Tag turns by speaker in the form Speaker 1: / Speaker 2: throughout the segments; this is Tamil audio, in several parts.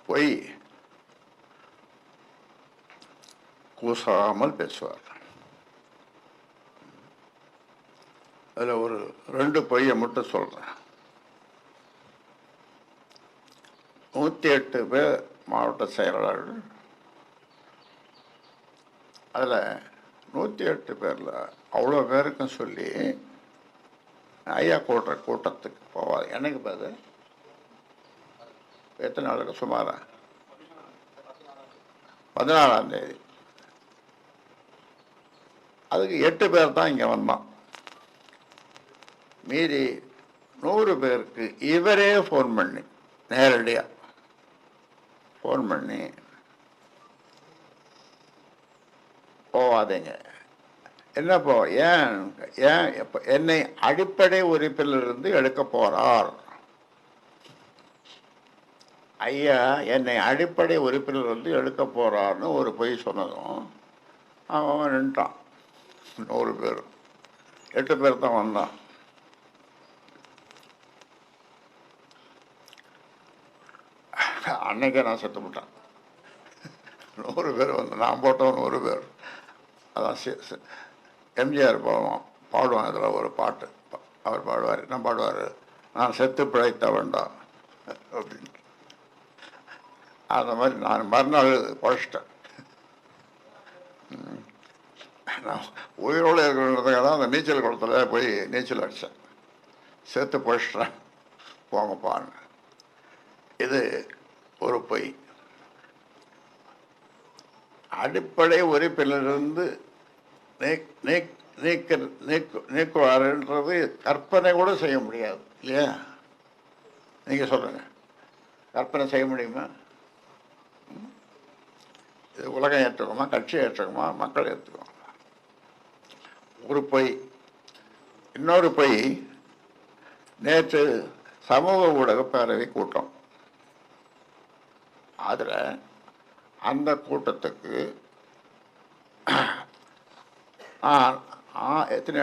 Speaker 1: பொய் கூசாமல் பேசுவார். அதில் ஒரு 2 பொய்யை மட்டும் சொல்கிறேன். 108 பேர் மாவட்ட செயலாளர்கள். அதில் 108 பேரில் அவ்வளோ பேருக்கும் சொல்லி ஐயா கூட்டத்துக்கு போவார். என்னைக்கு பாது எத்தனை நாளுக்கு? சுமாரா 14ஆம் தேதி. அதுக்கு 8 பேர் தான் இங்கே வந்தான். மீதி 100 பேருக்கு இவரே ஃபோன் பண்ணி, நேரடியாக ஃபோன் பண்ணி, போவாதீங்க, என்னப்போ, ஏன் என்னை அடிப்படை உறுப்பிலிருந்து எடுக்க போறார் ஐயா, என்னை அடிப்படை உறுப்பிலிருந்து எடுக்க போறார்னு ஒரு பொய் சொன்னதும் அவன் நின்ட்டான். 100 பேர், 8 பேர் தான் வந்தான். அன்னைக்கே நான் செத்து விட்டான். 100 பேர் வந்து நான் போட்டவன் 100 பேர். அதான் எம்ஜிஆர் பாடுவான். அதில் ஒரு பாட்டு அவர் பாடுவார். என்ன பாடுவார்? நான் செத்து பிழைத்த வேண்டாம் அப்படின்னு. அந்த மாதிரி நான் மறுநாள் பழச்சிட்டேன். நான் உயிரோடு இருக்கிறதுக்காக தான் அந்த நீச்சல் குளத்தில் போய் நீச்சல் அடித்தேன். செத்து பழச்சிட்டேன், போங்கப்பான்னு. இது ஒரு பொய். அடிப்படை உறுப்பிலிருந்து நீக்குவாருன்றது கற்பனை கூட செய்ய முடியாது இல்லையா? நீங்கள் சொல்லுங்க, கற்பனை செய்ய முடியுமா? இது உலகம் ஏற்றுக்குமா, கட்சி ஏற்றுக்குமா, மக்கள் ஏற்றுக்குமா? ஒரு பொய். இன்னொரு பொய், நேற்று சமூக ஊடக பேரவை கூட்டம். அதில் அந்த கூட்டத்துக்கு எத்தனை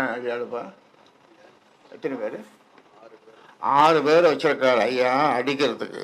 Speaker 1: பேர்? 6 பேர் வச்சிருக்காரு ஐயா அடிக்கிறதுக்கு.